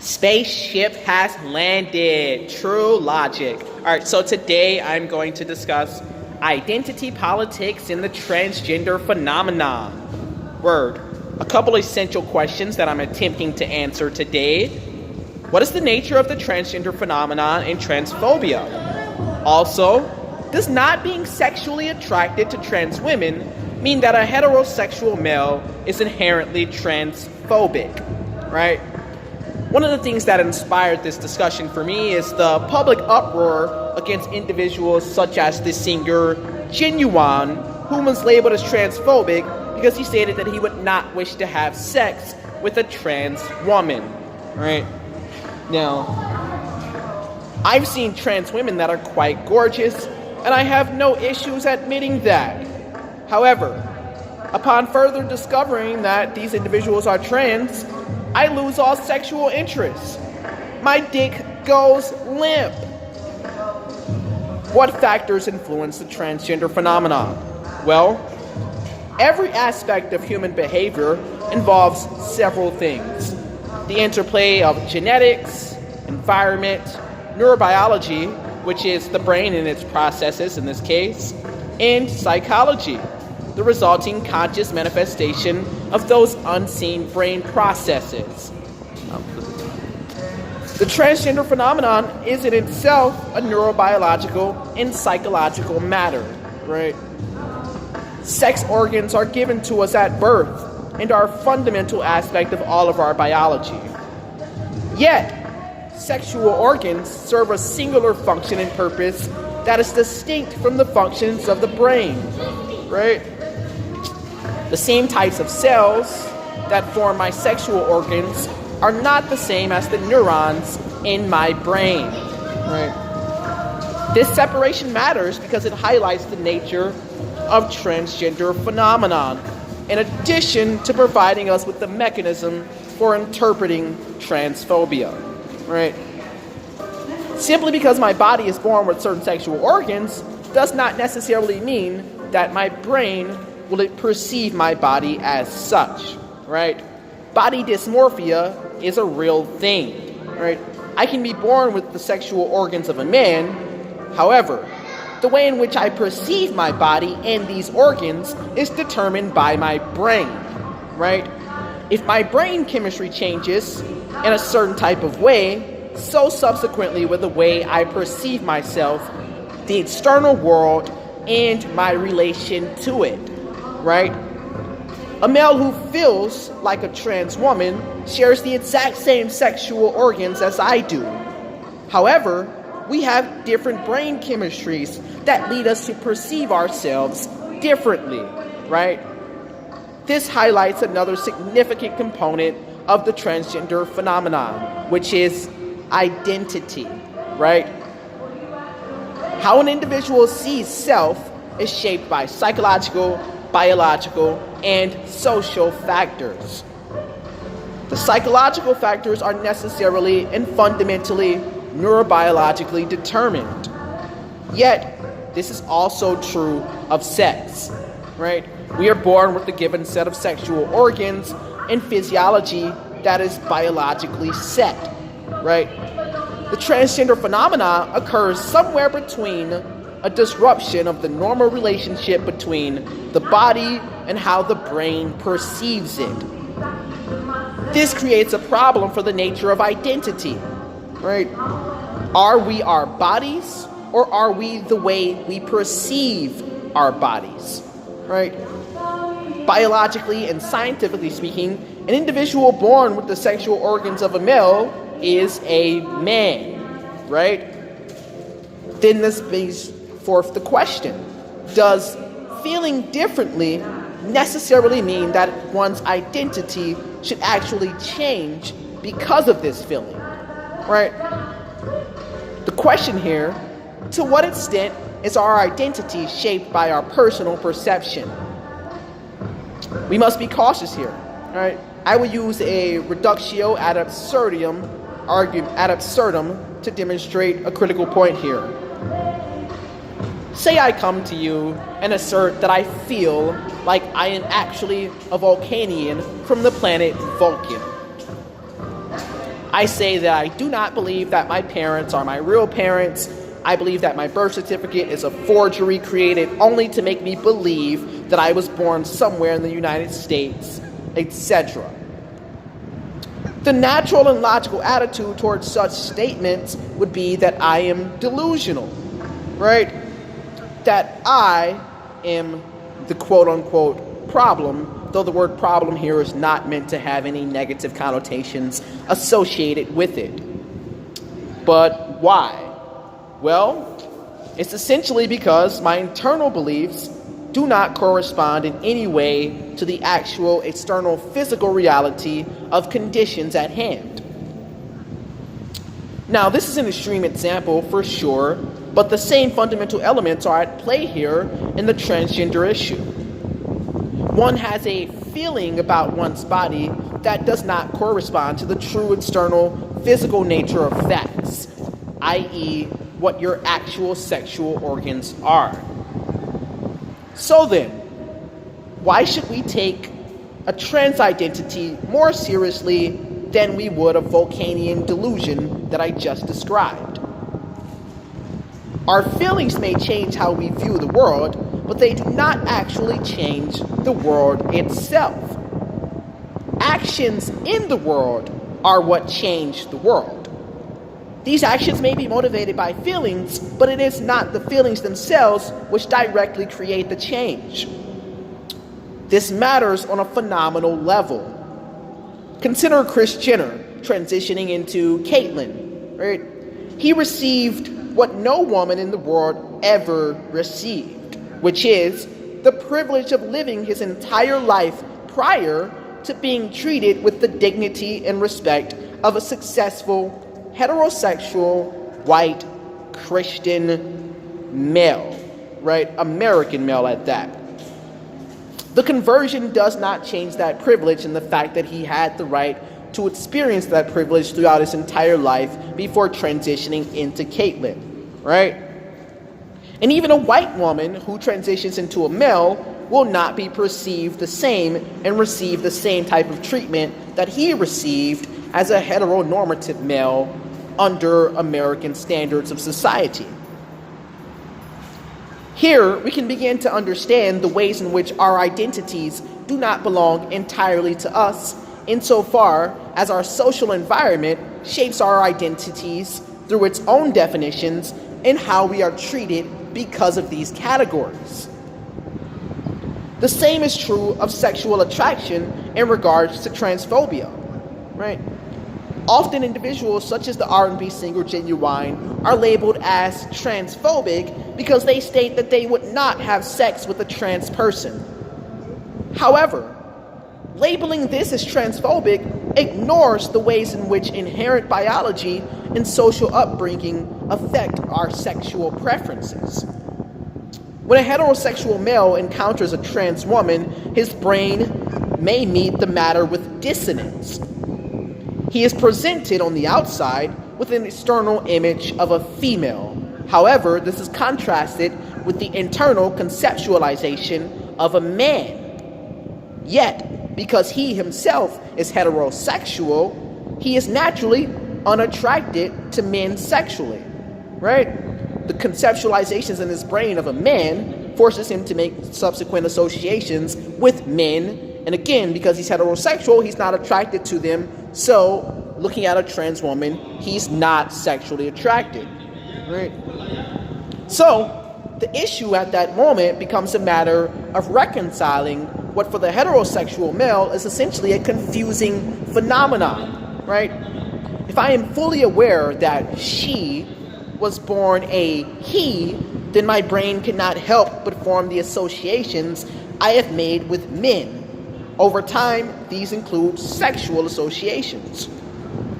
Spaceship has landed. True logic. All right, so today I'm going to discuss identity politics and the transgender phenomenon. Word. A couple essential questions that I'm attempting to answer today. What is the nature of the transgender phenomenon and transphobia? Also, does not being sexually attracted to trans women mean that a heterosexual male is inherently transphobic, right? One of the things that inspired this discussion for me is the public uproar against individuals such as the singer Genuine, who was labeled as transphobic because he stated that he would not wish to have sex with a trans woman, right? Now, I've seen trans women that are quite gorgeous, and I have no issues admitting that. However, upon further discovering that these individuals are trans, I lose all sexual interest. My dick goes limp. What factors influence the transgender phenomenon? Well, every aspect of human behavior involves several things. The interplay of genetics, environment, neurobiology, which is the brain and its processes in this case, and psychology, the resulting conscious manifestation of those unseen brain processes. The transgender phenomenon is in itself a neurobiological and psychological matter, right? Sex organs are given to us at birth and are a fundamental aspect of all of our biology. Yet, sexual organs serve a singular function and purpose that is distinct from the functions of the brain, right? The same types of cells that form my sexual organs are not the same as the neurons in my brain, right? This separation matters because it highlights the nature of transgender phenomenon, in addition to providing us with the mechanism for interpreting transphobia, right? Simply because my body is born with certain sexual organs does not necessarily mean that my brain will perceive my body as such, right? Body dysmorphia is a real thing, right? I can be born with the sexual organs of a man. However, the way in which I perceive my body and these organs is determined by my brain, right? If my brain chemistry changes in a certain type of way, so subsequently will the way I perceive myself, the external world, and my relation to it, right? A male who feels like a trans woman shares the exact same sexual organs as I do. However, we have different brain chemistries that lead us to perceive ourselves differently, right? This highlights another significant component of the transgender phenomenon, which is identity, right? How an individual sees self is shaped by psychological, biological, and social factors. The psychological factors are necessarily and fundamentally neurobiologically determined. Yet, this is also true of sex, right? We are born with a given set of sexual organs and physiology that is biologically set, right? The transgender phenomena occurs somewhere between a disruption of the normal relationship between the body and how the brain perceives it. This creates a problem for the nature of identity, right? Are we our bodies, or are we the way we perceive our bodies, right? Biologically and scientifically speaking, an individual born with the sexual organs of a male is a man, right? Then this brings forth the question, does feeling differently necessarily mean that one's identity should actually change because of this feeling, right? The question here, to what extent is our identity shaped by our personal perception? We must be cautious here, right? I will use a reductio ad absurdum to demonstrate a critical point here. Say I come to you and assert that I feel like I am actually a Vulcanian from the planet Vulcan. I say that I do not believe that my parents are my real parents. I believe that my birth certificate is a forgery created only to make me believe that I was born somewhere in the United States, etc. The natural and logical attitude towards such statements would be that I am delusional, right? That I am the quote-unquote problem, though the word problem here is not meant to have any negative connotations associated with it. But why? Well, it's essentially because my internal beliefs do not correspond in any way to the actual external physical reality of conditions at hand. Now, this is an extreme example for sure, but the same fundamental elements are at play here in the transgender issue. One has a feeling about one's body that does not correspond to the true external physical nature of facts, i.e., what your actual sexual organs are. So then, why should we take a trans identity more seriously than we would a Vulcanian delusion that I just described? Our feelings may change how we view the world, but they do not actually change the world itself. Actions in the world are what change the world. These actions may be motivated by feelings, but it is not the feelings themselves which directly create the change. This matters on a phenomenal level. Consider Kris Jenner transitioning into Caitlyn, right? He received what no woman in the world ever received, which is the privilege of living his entire life prior to being treated with the dignity and respect of a successful heterosexual, white, Christian male, right? American male at that. The conversion does not change that privilege and the fact that he had the right to experience that privilege throughout his entire life before transitioning into Caitlyn, right? And even a white woman who transitions into a male will not be perceived the same and receive the same type of treatment that he received as a heteronormative male under American standards of society. Here, we can begin to understand the ways in which our identities do not belong entirely to us, insofar as our social environment shapes our identities through its own definitions and how we are treated because of these categories. The same is true of sexual attraction in regards to transphobia, right? Often individuals such as the R&B singer Genuine are labeled as transphobic because they state that they would not have sex with a trans person. However, labeling this as transphobic ignores the ways in which inherent biology and social upbringing affect our sexual preferences. When a heterosexual male encounters a trans woman, his brain may meet the matter with dissonance. He is presented on the outside with an external image of a female. However, this is contrasted with the internal conceptualization of a man. Yet, because he himself is heterosexual, he is naturally unattracted to men sexually, right? The conceptualizations in his brain of a man forces him to make subsequent associations with men. And again, because he's heterosexual, he's not attracted to them. So, looking at a trans woman, he's not sexually attracted, right? So, the issue at that moment becomes a matter of reconciling what for the heterosexual male is essentially a confusing phenomenon, right? If I am fully aware that she was born a he, then my brain cannot help but form the associations I have made with men. Over time, these include sexual associations.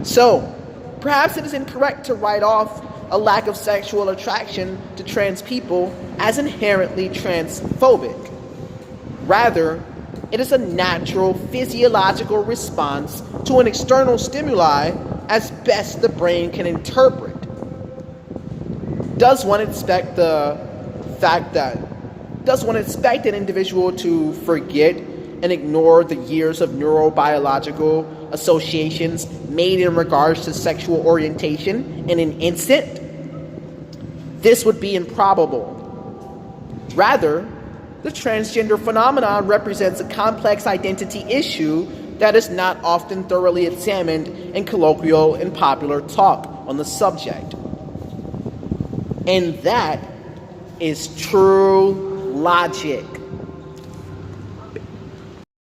So, perhaps it is incorrect to write off a lack of sexual attraction to trans people as inherently transphobic. Rather, it is a natural physiological response to an external stimuli as best the brain can interpret. Does one expect an individual to forget and ignore the years of neurobiological associations made in regards to sexual orientation in an instant, this would be improbable. Rather, the transgender phenomenon represents a complex identity issue that is not often thoroughly examined in colloquial and popular talk on the subject. And that is true logic.